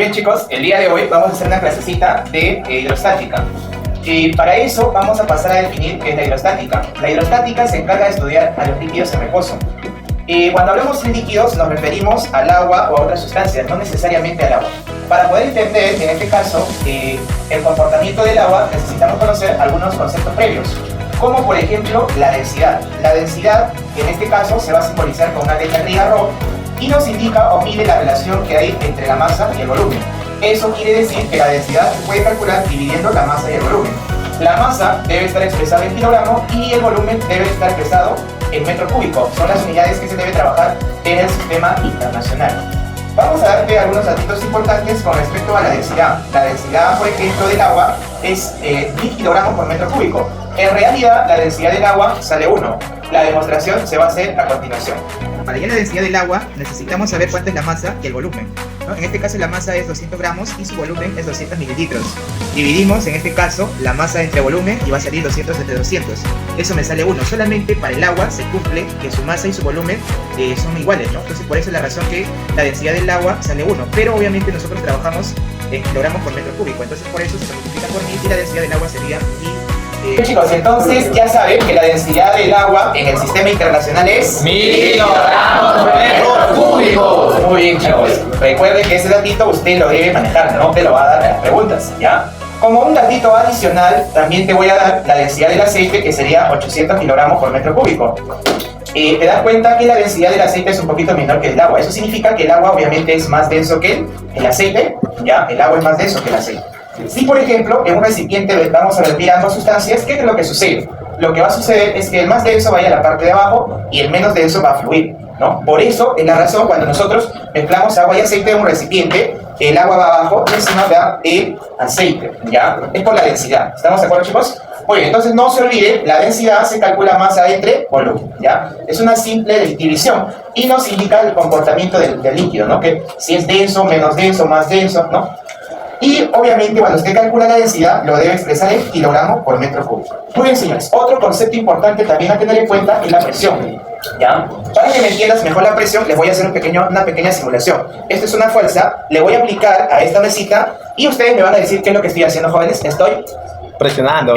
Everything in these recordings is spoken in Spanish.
bien chicos, el día de hoy vamos a hacer una clasecita de hidrostática. Y para eso vamos a pasar a definir qué es la hidrostática. La hidrostática se encarga de estudiar a los líquidos en reposo. Y cuando hablamos de líquidos nos referimos al agua o a otras sustancias, no necesariamente al agua. Para poder entender, en este caso, el comportamiento del agua, necesitamos conocer algunos conceptos previos, como por ejemplo la densidad. La densidad, en este caso, se va a simbolizar con una letra griega ρ y nos indica o mide la relación que hay entre la masa y el volumen. Eso quiere decir que la densidad se puede calcular dividiendo la masa y el volumen. La masa debe estar expresada en kilogramo y el volumen debe estar expresado en metro cúbico. Son las unidades que se debe trabajar en el sistema internacional. Vamos a darte algunos datos importantes con respecto a la densidad. La densidad, por ejemplo, del agua es 1000 kilogramos por metro cúbico. En realidad, la densidad del agua sale 1. La demostración se va a hacer a continuación. Para hallar la densidad del agua, necesitamos saber cuánta es la masa y el volumen, ¿no? En este caso la masa es 200 gramos y su volumen es 200 mililitros. Dividimos, en este caso, la masa entre volumen y va a salir 200 entre 200. Eso me sale 1. Solamente para el agua se cumple que su masa y su volumen son iguales, ¿no? Entonces por eso es la razón que la densidad del agua sale 1. Pero obviamente nosotros trabajamos en kilogramos por metro cúbico. Entonces por eso se multiplica por 1000 y la densidad del agua sería 1000. Chicos, entonces ya saben que la densidad del agua en el sistema internacional es 1000 kilogramos por metro cúbico. Muy bien chicos, recuerden que ese datito usted lo debe manejar, no te lo va a dar en las preguntas, ¿ya? Como un datito adicional, también te voy a dar la densidad del aceite, que sería 800 kilogramos por metro cúbico. Te das cuenta que la densidad del aceite es un poquito menor que el agua. Eso significa que el agua obviamente es más denso que el aceite, ¿ya? El agua es más denso que el aceite. Si, por ejemplo, en un recipiente vamos a vertir ambas sustancias, ¿qué es lo que sucede? Lo que va a suceder es que el más denso vaya a la parte de abajo y el menos denso va a fluir, ¿no? Por eso, es la razón, cuando nosotros mezclamos agua y aceite en un recipiente, el agua va abajo y encima va el aceite, ¿ya? Es por la densidad. ¿Estamos de acuerdo, chicos? Muy bien, entonces no se olvide, la densidad se calcula masa entre volumen, ¿ya? Es una simple división y nos indica el comportamiento del líquido, ¿no? Que si es denso, menos denso, más denso, ¿no? Y obviamente cuando usted calcula la densidad lo debe expresar en kilogramos por metro cúbico. Muy bien señores, otro concepto importante también a tener en cuenta es la presión, ¿ya? Para que me entiendas mejor la presión les voy a hacer una pequeña simulación. Esta es una fuerza, le voy a aplicar a esta mesita y ustedes me van a decir qué es lo que estoy haciendo, jóvenes. Estoy presionando,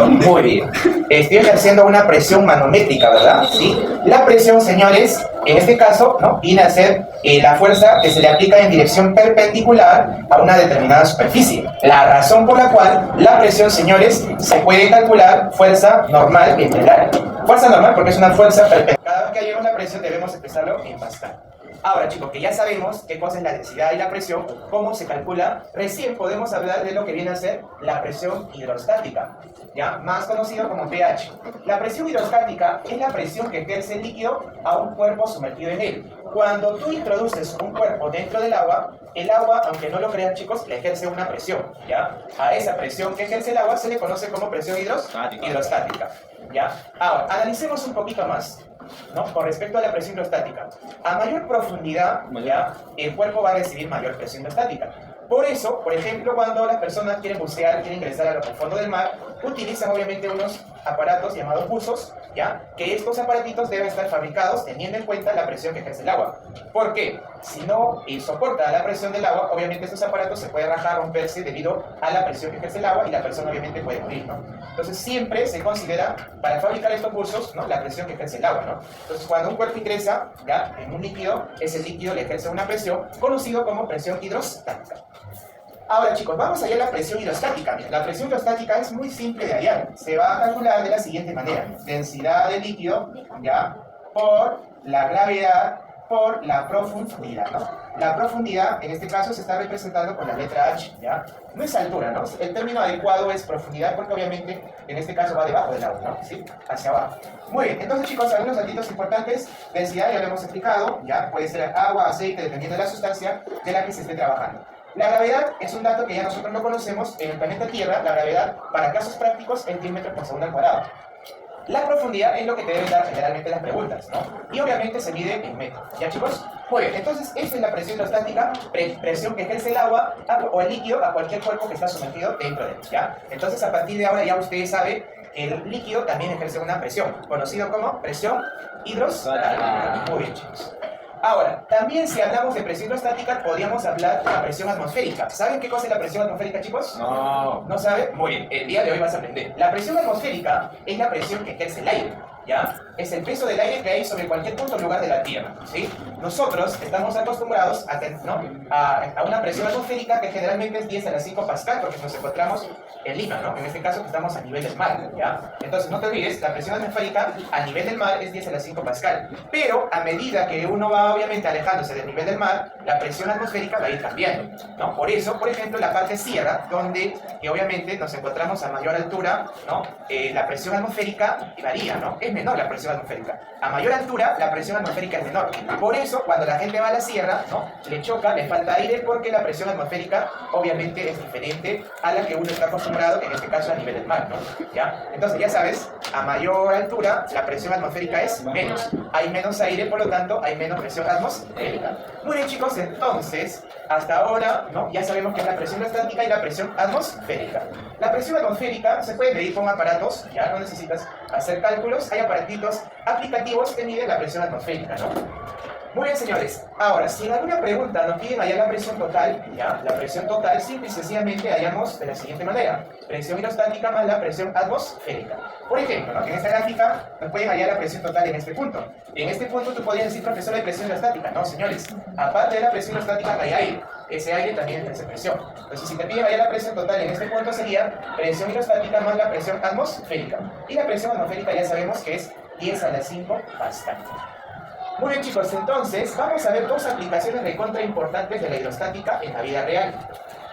muy bien. Estoy ejerciendo una presión manométrica, ¿verdad? ¿Sí? La presión, señores, en este caso, ¿no? Viene a ser la fuerza que se le aplica en dirección perpendicular a una determinada superficie. La razón por la cual la presión, señores, se puede calcular fuerza normal entre el área. Fuerza normal porque es una fuerza perpendicular. Cada vez que hallemos la presión debemos expresarlo en Pascal. Ahora chicos, que ya sabemos qué cosa es la densidad y la presión, cómo se calcula, recién podemos hablar de lo que viene a ser la presión hidrostática, ¿ya? Más conocido como pH. La presión hidrostática es la presión que ejerce el líquido a un cuerpo sumergido en él. Cuando tú introduces un cuerpo dentro del agua, el agua, aunque no lo crean chicos, le ejerce una presión, ¿ya? A esa presión que ejerce el agua se le conoce como presión hidrostática, ¿ya? Ahora, analicemos un poquito más, ¿no? Con respecto a la presión hidrostática. A mayor profundidad, ¿ya? El cuerpo va a recibir mayor presión hidrostática. Por eso, por ejemplo, cuando las personas quieren bucear, quieren ingresar al fondo del mar, utilizan obviamente unos aparatos llamados buzos, ¿ya? Que estos aparatitos deben estar fabricados teniendo en cuenta la presión que ejerce el agua. ¿Por qué? Si no soporta la presión del agua, obviamente estos aparatos se pueden rajar, romperse debido a la presión que ejerce el agua y la persona obviamente puede morir, ¿no? Entonces siempre se considera, para fabricar estos buzos, ¿no? La presión que ejerce el agua, ¿no? Entonces cuando un cuerpo ingresa, ¿ya? En un líquido, ese líquido le ejerce una presión conocido como presión hidrostática. Ahora chicos, vamos a hallar la presión hidrostática. La presión hidrostática es muy simple de hallar. Se va a calcular de la siguiente manera. Densidad del líquido, ¿ya? Por la gravedad, por la profundidad, ¿no? La profundidad, en este caso, se está representando con la letra H, ¿ya? No es altura, ¿no? El término adecuado es profundidad porque obviamente, en este caso, va debajo del agua, ¿no? ¿Sí? Hacia abajo. Muy bien, entonces chicos, algunos datos importantes. Densidad ya lo hemos explicado, ¿ya? Puede ser agua, aceite, dependiendo de la sustancia de la que se esté trabajando. La gravedad es un dato que ya nosotros lo conocemos en el planeta Tierra. La gravedad, para casos prácticos, es 10 metros por segundo al cuadrado. La profundidad es lo que te deben dar generalmente las preguntas, ¿no? Y obviamente se mide en metros. ¿Ya, chicos? Muy bien, entonces esta es la presión hidrostática, presión que ejerce el agua o el líquido a cualquier cuerpo que está sumergido dentro de él, ¿ya? Entonces a partir de ahora ya ustedes saben que el líquido también ejerce una presión, conocido como presión hidrostática. Muy bien, chicos. Ahora, también si hablamos de presión hidrostática, podríamos hablar de la presión atmosférica. ¿Saben qué cosa es la presión atmosférica, chicos? No. ¿No saben? Muy bien, el día de hoy vas a aprender. La presión atmosférica es la presión que ejerce el aire, ¿ya? Es el peso del aire que hay sobre cualquier punto o lugar de la Tierra, ¿sí? Nosotros estamos acostumbrados a una presión atmosférica que generalmente es 10 a la 5 pascal, porque nos encontramos en Lima, ¿no? En este caso que estamos a nivel del mar, ¿ya? Entonces, no te olvides, la presión atmosférica a nivel del mar es 10 a la 5 pascal. Pero a medida que uno va, obviamente, alejándose del nivel del mar, la presión atmosférica va a ir cambiando, ¿no? Por eso, por ejemplo, la parte sierra, donde obviamente nos encontramos a mayor altura, ¿no? La presión atmosférica varía, ¿no? Es menor la presión atmosférica. A mayor altura, la presión atmosférica es menor. Por eso, cuando la gente va a la sierra, ¿no? Le choca, le falta aire, porque la presión atmosférica, obviamente, es diferente a la que uno está acostumbrado, en este caso a nivel del mar, ¿no? ¿Ya? Entonces, ya sabes, a mayor altura, la presión atmosférica es menos. Hay menos aire, por lo tanto, hay menos presión atmosférica. Muy bien, chicos, entonces, hasta ahora, ¿no? Ya sabemos que es la presión estática y la presión atmosférica. La presión atmosférica se puede medir con aparatos, ya no necesitas hacer cálculos, hay aparatitos aplicativos que miden la presión atmosférica, ¿no? Muy bien, señores. Ahora, si en alguna pregunta nos piden hallar la presión total, ya, la presión total simple y sencillamente hallamos de la siguiente manera: presión hidrostática más la presión atmosférica. Por ejemplo, ¿no? En esta gráfica nos pueden hallar la presión total en este punto. En este punto tú podrías decir, profesor, hay presión hidrostática. No, señores. Aparte de la presión hidrostática hay aire. Ese aire también ejerce presión. Entonces, si te piden hallar la presión total en este punto, sería presión hidrostática más la presión atmosférica. Y la presión atmosférica ya sabemos que es 10 a la 5 pascal. Muy bien, chicos, entonces vamos a ver dos aplicaciones recontra importantes de la hidrostática en la vida real.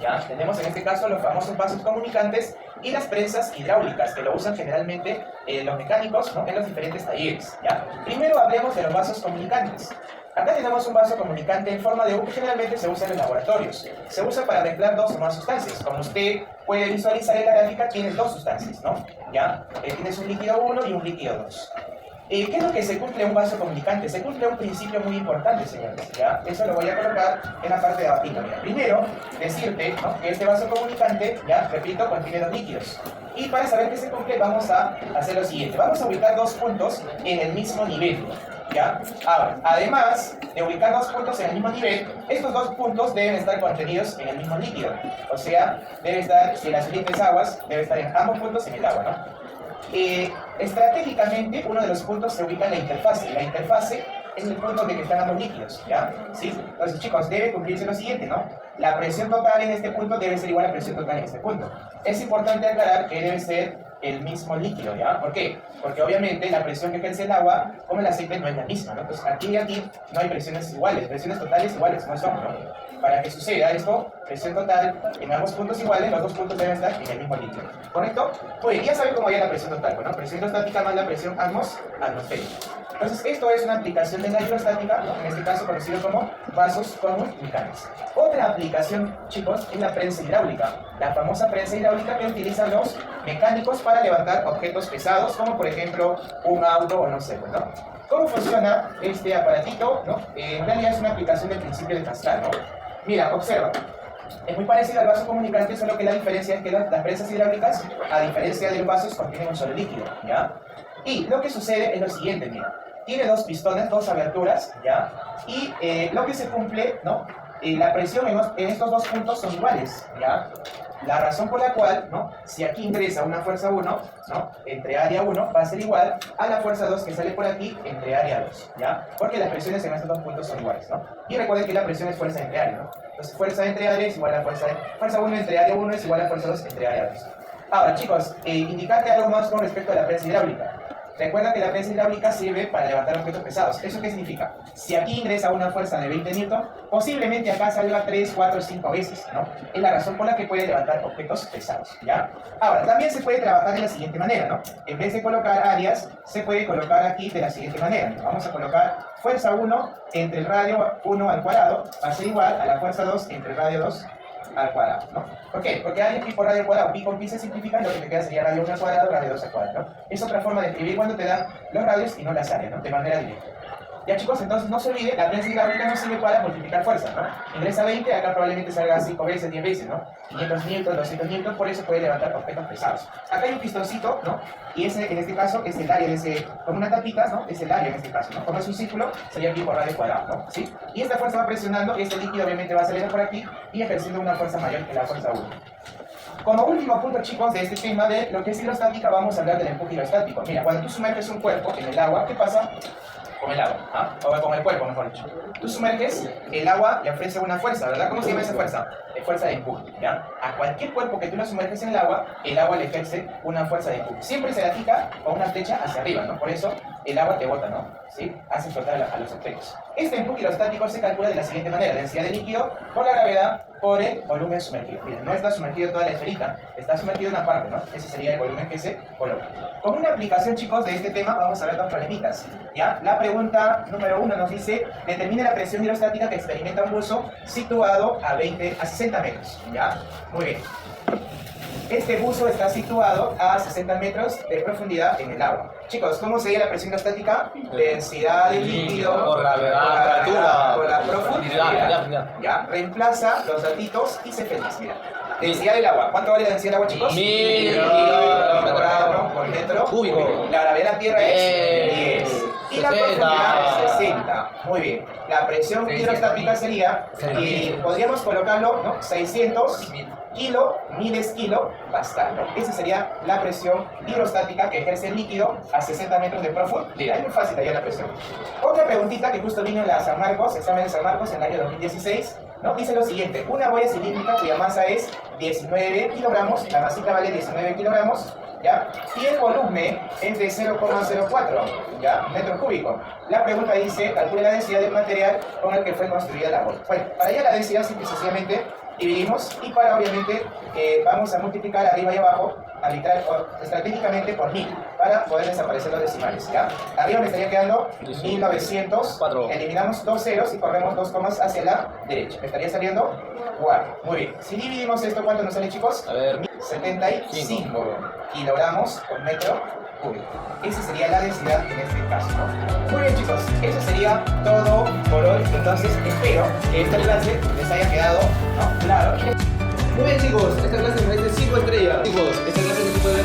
Ya tenemos en este caso los famosos vasos comunicantes y las prensas hidráulicas, que lo usan generalmente los mecánicos, ¿no? En los diferentes talleres. ¿Ya? Primero hablemos de los vasos comunicantes. Acá tenemos un vaso comunicante en forma de U que generalmente se usa en los laboratorios. Se usa para mezclar dos o más sustancias. Como usted puede visualizar en la gráfica, tienes dos sustancias, ¿no? ¿Ya? Tienes un líquido 1 y un líquido 2. ¿Qué es lo que se cumple en un vaso comunicante? Se cumple un principio muy importante, señores, ¿ya? Eso lo voy a colocar en la parte de abajo. Primero, decirte, ¿no?, que este vaso comunicante, ya, repito, contiene dos líquidos. Y para saber que se cumple, vamos a hacer lo siguiente. Vamos a ubicar dos puntos en el mismo nivel, ¿ya? Ahora, además de ubicar dos puntos en el mismo nivel, estos dos puntos deben estar contenidos en el mismo líquido. O sea, debe estar, si las siguientes aguas, debe estar en ambos puntos en el agua, ¿no? Estratégicamente, uno de los puntos se ubica en la interfase. La interfase es el punto de que están ambos líquidos, ¿ya? ¿Sí? Entonces, chicos, debe cumplirse lo siguiente, ¿no? La presión total en este punto debe ser igual a la presión total en este punto. Es importante aclarar que debe ser el mismo líquido, ¿ya? ¿Por qué? Porque obviamente la presión que ejerce el agua, como el aceite, no es la misma, ¿no? Entonces, aquí y aquí no hay presiones iguales, presiones totales iguales, no son, ¿no? Para que suceda esto, presión total en ambos puntos iguales, los dos puntos deben estar en el mismo líquido, ¿correcto? Pues ya saben cómo hay la presión total, ¿no? Presión hidrostática más la presión atmosférica. Entonces, esto es una aplicación de la hidrostática, ¿no? En este caso conocido como vasos comunicantes. Otra aplicación, chicos, es la prensa hidráulica. La famosa prensa hidráulica que utilizan los mecánicos para levantar objetos pesados, como por ejemplo un auto o no sé, ¿no? ¿Cómo funciona este aparatito, no? En realidad es una aplicación del principio de Pascal, ¿no? Mira, observa. Es muy parecido al vaso comunicante, solo que la diferencia es que las prensas hidráulicas, a diferencia de los vasos, contienen un solo líquido, ¿ya? Y lo que sucede es lo siguiente, mira. Tiene dos pistones, dos aberturas, ¿ya? Y lo que se cumple, ¿no? La presión en estos dos puntos son iguales, ¿ya? La razón por la cual, ¿no?, si aquí ingresa una fuerza 1, ¿no?, entre área 1 va a ser igual a la fuerza 2 que sale por aquí entre área 2, ¿ya? Porque las presiones en estos dos puntos son iguales, ¿no? Y recuerden que la presión es fuerza entre área, ¿no? Entonces, fuerza entre área es igual a fuerza 1 entre área 1 es igual a fuerza 2 entre área 2. Ahora, chicos, indicarte algo más con respecto a la prensa hidráulica. Recuerda que la prensa hidráulica sirve para levantar objetos pesados. ¿Eso qué significa? Si aquí ingresa una fuerza de 20 newton, posiblemente acá salga 3, 4, 5 veces, ¿no? Es la razón por la que puede levantar objetos pesados, ¿ya? Ahora, también se puede trabajar de la siguiente manera, ¿no? En vez de colocar áreas, se puede colocar aquí de la siguiente manera. Vamos a colocar fuerza 1 entre el radio 1 al cuadrado, va a ser igual a la fuerza 2 entre el radio 2 al cuadrado, ¿no? ¿Por qué? Porque área pi por radio al cuadrado, pi con pi se simplifica, lo que te queda sería radio 1 al cuadrado, radio 2 al cuadrado, ¿no? Es otra forma de escribir cuando te dan los radios y no las áreas, ¿no? De manera directa. Ya chicos, entonces no se olvide, la prensa hidráulica nos sirve para multiplicar fuerza, ¿no? Ingresa 20, acá probablemente salga 5 veces, 10 veces, ¿no? 500 newtons, 200 newtons, por eso puede levantar objetos pesados. Acá hay un pistoncito, ¿no? Y ese, en este caso, es el área de ese, como una tapita, ¿no? Es el área en este caso, ¿no? Como es un círculo, sería pi por radio cuadrado, ¿no? ¿Sí? Y esta fuerza va presionando, y este líquido obviamente va saliendo por aquí y ejerciendo una fuerza mayor que la fuerza 1. Como último punto, chicos, de este tema de lo que es hidrostática, vamos a hablar del empuje hidrostático. Mira, cuando tú sumerges un cuerpo en el agua, ¿qué pasa? Con el agua, ¿ah? O con el cuerpo, mejor dicho. Tú sumerges, el agua le ofrece una fuerza, ¿verdad? ¿Cómo se llama esa fuerza? Fuerza de empuje, ¿ya? A cualquier cuerpo que tú lo sumerges en el agua le ejerce una fuerza de empuje. Siempre se la fija con una flecha hacia arriba, ¿no? Por eso el agua te bota, ¿no? ¿Sí? Hace flotar a los objetos. Este empuje hidrostático se calcula de la siguiente manera: densidad de líquido por la gravedad por el volumen sumergido. Mira, no está sumergido toda la esferita, está sumergido una parte, ¿no? Ese sería el volumen que se coloca. Como una aplicación, chicos, de este tema, vamos a ver dos problemitas, ¿ya? La pregunta número 1 nos dice: determina la presión hidrostática que experimenta un buzo situado a 60 metros, ¿ya? Muy bien. Este buzo está situado a 60 metros de profundidad en el agua. Chicos, ¿cómo sería la presión hidrostática? Densidad de líquido por gravedad por la profundidad. Ya, reemplaza los ratitos y se feliz. Mira, densidad del agua. ¿Cuánto vale la densidad del agua, chicos? 1000 kilogramos por metro cúbico. La gravedad de la Tierra es 10. Y la profundidad es 60. Muy bien. La presión hidrostática sería, y podríamos colocarlo, ¿no? 600 miles kilopascal, ¿no? Esa sería la presión hidrostática que ejerce el líquido a 60 metros de profundidad. Es muy fácil hallar la presión. Otra preguntita que justo vino en la San Marcos, examen de San Marcos en el año 2016, ¿no? Dice lo siguiente: una boya cilíndrica cuya masa es 19 kilogramos, la masita vale 19 kilogramos, ¿ya? Y el volumen es de 0,04, ¿ya? Metro cúbico. La pregunta dice: calcule la densidad del material con el que fue construida la boya. Bueno, para hallar la densidad simple y sencillamente dividimos, y para obviamente vamos a multiplicar arriba y abajo estratégicamente por 1000 para poder desaparecer los decimales, ¿ya? Arriba me estaría quedando 1900, eliminamos 2 ceros y corremos 2 comas hacia la derecha, me estaría saliendo 4. Muy bien, si dividimos esto, ¿cuánto nos sale, chicos? A ver, 75 kilogramos por metro cúbico. Esa sería la densidad en este caso, ¿no? Muy bien, chicos, eso sería todo por hoy. Entonces espero que esta clase les haya quedado, ¿no? Claro. muy bien chicos, esta clase merece 5 estrellas. Chicos, esta clase no se puede ver